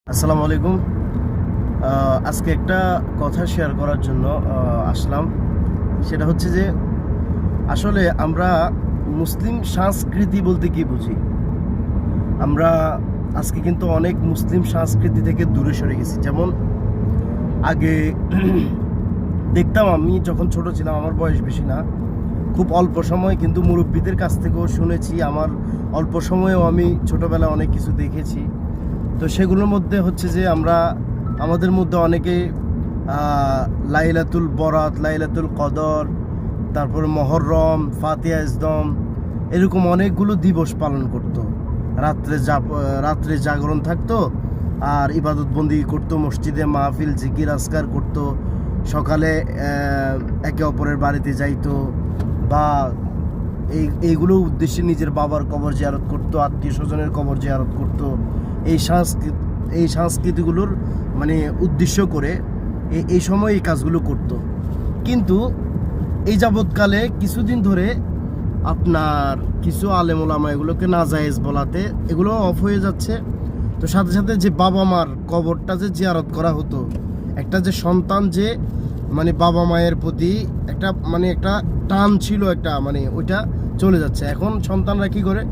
আসসালামু আলাইকুম। আজকে একটা কথা শেয়ার করার জন্য আসলাম। সেটা হচ্ছে যে আসলে আমরা মুসলিম সংস্কৃতি বলতে কি বুঝি। আমরা আজকে কিন্তু অনেক মুসলিম সংস্কৃতি থেকে দূরে সরে গেছি। যেমন আগে দেখতাম, আমি যখন ছোট ছিলাম, আমার বয়স বেশি না, খুব অল্প সময়, কিন্তু মুরব্বীদের কাছ থেকেও শুনেছি। আমার অল্প সময়েও আমি ছোটবেলায় অনেক কিছু দেখেছি। তো সেগুলোর মধ্যে হচ্ছে যে আমাদের মধ্যে অনেকে লাইলাতুল বরাত, লাইলাতুল কদর, তারপর মহররম, ফাতিহা ইসদম, এরকম অনেকগুলো দিবস পালন করত। রাত্রে জাগরণ থাকতো আর ইবাদত বন্দি করতো, মসজিদে মাহফিল জিকির আজকার করতো, সকালে একে অপরের বাড়িতে যাইতো, বা এইগুলো উদ্দেশ্যে নিজের বাবার কবর জিয়ারত করতো, আত্মীয় স্বজনের কবর জিয়ারত করতো। এই সংস্কৃতিগুলোর মানে উদ্দেশ্য করে এই সময় এই কাজগুলো করতো। কিন্তু এই যাবৎকালে কিছুদিন ধরে আপনার কিছু আলেম ওলামা এগুলোকে নাজায়েজ বলাতে এগুলো অফ হয়ে যাচ্ছে। তো সাথে সাথে যে বাবা মার কবরটা যে জিয়ারত করা হতো, একটা যে সন্তান যে মানে বাবা মায়ের প্রতি একটা টান ছিল, ওইটা চলে যাচ্ছে। এখন সন্তানরা কি করে,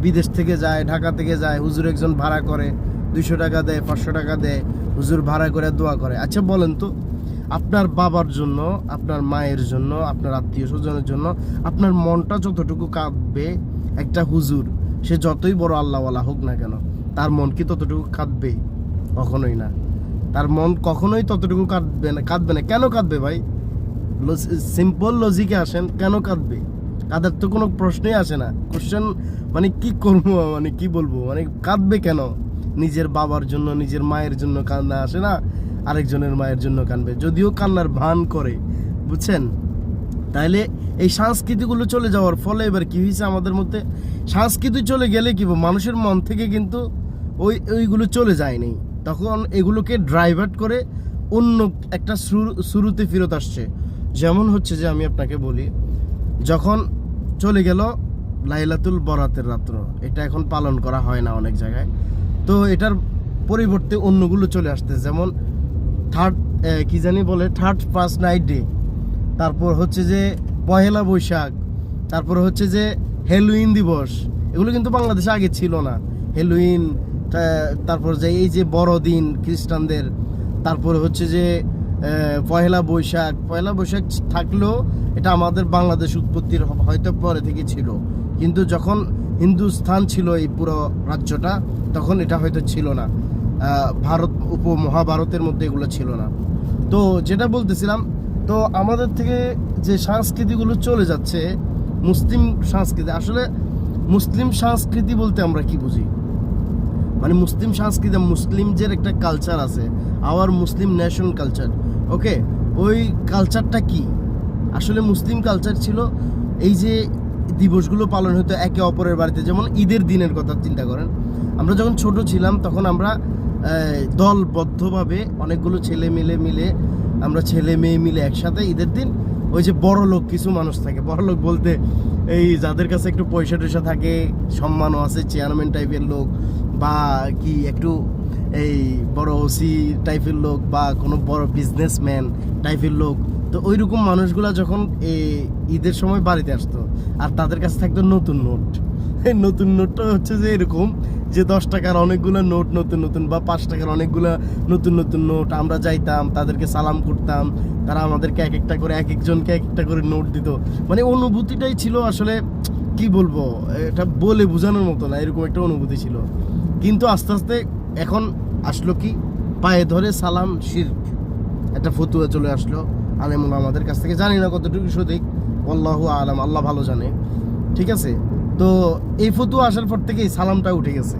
বিদেশ থেকে যায়, ঢাকা থেকে যায়, হুজুর একজন ভাড়া করে 200 টাকা দেয়, 500 টাকা দেয়, হুজুর ভাড়া করে দোয়া করে। আচ্ছা বলেন তো, আপনার বাবার জন্য, আপনার মায়ের জন্য, আপনার আত্মীয় স্বজনের জন্য আপনার মনটা যতটুকু কাঁদবে, একটা হুজুর সে যতই বড় আল্লাহওয়ালা হোক না কেন, তার মন কি ততটুকু কাঁদবে? কখনোই না। তার মন কখনোই ততটুকু কাঁদবে না। কেন কাঁদবে ভাই? সিম্পল লজিকে আসেন, কেন কাঁদবে? কাঁদার তো কোনো প্রশ্নই আসে না। কোশ্চেন মানে কি করবো, মানে কি বলবো, মানে কাঁদবে কেন? নিজের বাবার জন্য, নিজের মায়ের জন্য কান্না আসে না, আরেকজনের মায়ের জন্য কাঁদবে, যদিও কান্নার ভান করে, বুঝছেন? তাইলে এই সংস্কৃতিগুলো চলে যাওয়ার ফলে এবার কি হয়েছে আমাদের মধ্যে, সংস্কৃতি চলে গেলে কি মানুষের মন থেকে কিন্তু ওইগুলো চলে যায়নি। তখন এগুলোকে ড্রাইভার্ট করে অন্য একটা শুরুতে ফেরত আসছে। যেমন হচ্ছে যে আমি আপনাকে বলি, যখন চলে গেল লাইলাতুল বরাতের রাত্র, এটা এখন পালন করা হয় না অনেক জায়গায়। তো এটার পরিবর্তে অন্যগুলো চলে আসতে, যেমন থার্ড ফার্স্ট নাইট ডে, তারপর হচ্ছে যে পহেলা বৈশাখ, তারপর হচ্ছে যে হ্যালোইন দিবস। এগুলো কিন্তু বাংলাদেশে আগে ছিল না। হ্যালোইন, তারপর যে এই যে বড়দিন খ্রিস্টানদের, তারপর হচ্ছে যে পয়লা বৈশাখ থাকলেও এটা আমাদের বাংলাদেশ উৎপত্তির হয়তো পরে থেকে ছিল, কিন্তু যখন হিন্দুস্থান ছিল এই পুরো রাজ্যটা, তখন এটা হয়তো ছিল না। ভারত উপমহাভারতের মধ্যে এগুলো ছিল না। তো যেটা বলতেছিলাম, তো আমাদের থেকে যে সংস্কৃতিগুলো চলে যাচ্ছে, মুসলিম সংস্কৃতি, আসলে মুসলিম সংস্কৃতি বলতে আমরা কি বুঝি? মানে মুসলিম সংস্কৃতি, মুসলিমদের একটা কালচার আছে, আওয়ার মুসলিম ন্যাশনাল কালচার। ওকে, ওই কালচারটা কি? আসলে মুসলিম কালচার ছিল এই যে দিবসগুলো পালন হতো একে অপরের বাড়িতে। যেমন ঈদের দিনের কথা চিন্তা করেন, আমরা যখন ছোট ছিলাম তখন আমরা দলবদ্ধভাবে অনেকগুলো ছেলে মিলে আমরা ছেলে মেয়ে মিলে একসাথে ঈদের দিন, ওই যে বড় লোক কিছু মানুষ থাকে, বড় লোক বলতে এই যাদের কাছে একটু পয়সা টয়সা থাকে, সম্মানও আছে, চেয়ারম্যান টাইপের লোক, বা কি একটু এই বড় ওসি টাইপের লোক, বা কোনো বড় বিজনেসম্যান টাইপের লোক। তো ওই রকম মানুষগুলা যখন ঈদের সময় বাড়িতে আসতো, আর তাদের কাছে থাকতো নতুন নোট। এই নতুন নোটটা হচ্ছে যে এরকম যে 10 টাকার অনেকগুলো নোট নতুন, বা 5 টাকার অনেকগুলো নতুন নোট। আমরা যাইতাম, তাদেরকে সালাম করতাম, তারা আমাদেরকে এক একটা করে নোট দিত। মানে অনুভূতিটাই ছিল আসলে, কি বলবো, এটা বলে বোঝানোর মতো না, এরকম একটা অনুভূতি ছিল। কিন্তু আস্তে আস্তে এখন আসলো কি, পায়ে ধরে সালাম শিরক, একটা ফতুয়া চলে আসলো আলেমুল আমাদের কাছ থেকে। জানি না কতটুকু সঠিক, আল্লাহু আলাম, আল্লাহ ভালো জানে, ঠিক আছে? তো এই ফতুয়া আসার পর থেকে এই সালামটা উঠে গেছে,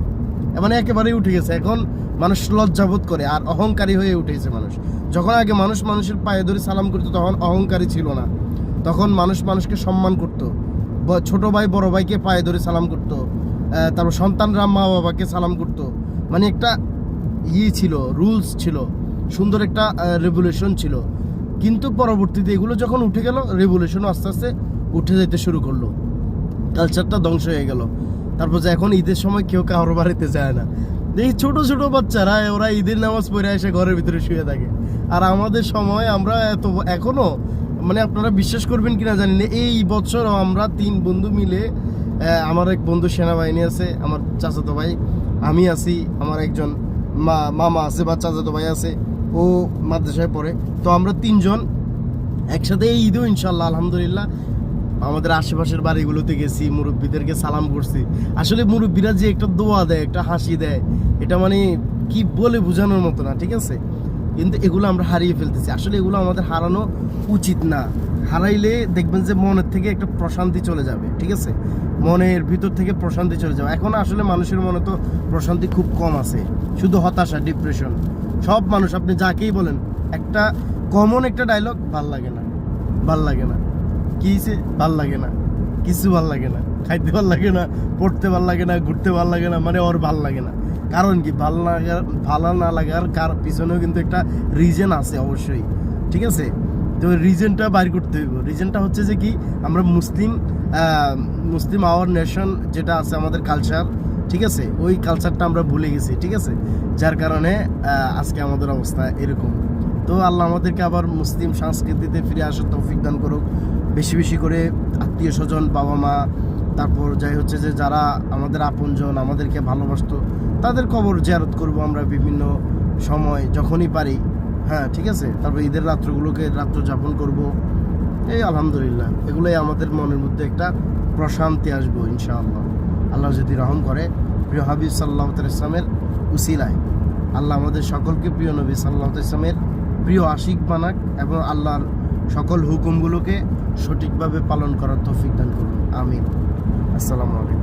মানে একেবারেই উঠে গেছে। এখন মানুষ লজ্জাবোধ করে আর অহংকারী হয়ে উঠেছে মানুষ। যখন আগে মানুষের পায়ে ধরে সালাম করতো, তখন অহংকারী ছিল না, তখন মানুষকে সম্মান করতো। ছোট ভাই বড় ভাইকে পায়ে ধরে সালাম করতো, তারপর সন্তানরা মা বাবাকে সালাম করতো। মানে একটা ছিল, রুলস ছিল, সুন্দর একটা রেগুলেশন ছিল। কিন্তু পরবর্তীতে এগুলো যখন উঠে গেল, রেগুলেশনও আস্তে আস্তে উঠে যেতে শুরু করলো, কালচারটা ধ্বংস হয়ে গেল। তারপর যে এখন ঈদের সময় কেউ কারোর বাড়িতে যায় না, দেখি ছোট ছোট বাচ্চারা ওরা ঈদের নামাজ পড়ে এসে ঘরের ভিতরে শুয়ে থাকে, আর আমাদের সময় আমরা এত এখনো মানে আপনারা বিশ্বাস করবেন কিনা জানি না, এই বছর আমরা 3 বন্ধু মিলে, আমার এক বন্ধু সেনাবাহিনী আছে, আমার চাচাতো ভাই, আমি আছি, আমার একজন মামা আছে বা চাচাতো ভাই আছে, ও মাদ্রাসায় পড়ে, তো আমরা 3 জন একসাথে এই ঈদেও ইনশাল্লাহ আলহামদুলিল্লাহ আমাদের আশেপাশের বাড়িগুলোতে গেছি, মুরব্বীদেরকে সালাম করছি। আসলে মুরব্বীরা যে একটা দোয়া দেয়, একটা হাসি দেয়, এটা মানে কি বলে বোঝানোর মতো না, ঠিক আছে? কিন্তু এগুলো আমরা হারিয়ে ফেলতেছি। আসলে এগুলো আমাদের হারানো উচিত না, হারাইলে দেখবেন যে মনের থেকে একটা প্রশান্তি চলে যাবে, ঠিক আছে? মনের ভিতর থেকে প্রশান্তি চলে যাবে। এখন আসলে মানুষের মনে তো প্রশান্তি খুব কম আছে, শুধু হতাশা, ডিপ্রেশন। সব মানুষ আপনি যাকেই বলেন, একটা কমন একটা ডায়লগ, ভাল লাগে না, ভাল লাগে না, কি হয়েছে, ভাল লাগে না, কিছু ভাল লাগে না, খাইতে ভাল লাগে না, পড়তে ভাল লাগে না, ঘুরতে ভাল লাগে না, মানে ওর ভাল লাগে না। কারণ কি, ভালো না লাগার পিছনেও কিন্তু একটা রিজন আছে অবশ্যই, ঠিক আছে? তো রিজনটা বাইর করতে হইব। রিজনটা হচ্ছে যে কি, আমরা মুসলিম আওয়ার নেশন যেটা আছে আমাদের কালচার, ঠিক আছে? ওই কালচারটা আমরা ভুলে গেছি, ঠিক আছে? যার কারণে আজকে আমাদের অবস্থা এরকম। তো আল্লাহ আমাদেরকে আবার মুসলিম সংস্কৃতিতে ফিরে আসার তৌফিক দান করুক। বেশি বেশি করে আত্মীয় স্বজন, বাবা মা, তারপর যাই হচ্ছে যে যারা আমাদের আপনজন, আমাদেরকে ভালোবাসতো, তাদের কবর জিয়ারত করব আমরা বিভিন্ন সময় যখনই পারি, হ্যাঁ, ঠিক আছে? তারপর ঈদের রাত্রগুলোকে রাত্র যাপন করব, এই আলহামদুলিল্লাহ। এগুলোই আমাদের মনের মধ্যে একটা প্রশান্তি আসবো ইনশাআল্লাহ, আল্লাহ যদি রহম করে। প্রিয় হাবিব সাল্লাল্লাহু আলাইহি ওয়াসাল্লামের উসিলায় আল্লাহ আমাদের সকলকে প্রিয় নবী সাল্লাল্লাহু আলাইহি ওয়াসাল্লামের প্রিয় আশিক বানাক এবং আল্লাহর সকল হুকুমগুলোকে সঠিকভাবে পালন করার তৌফিক দান করুন। আমিন। আসসালামু আলাইকুম।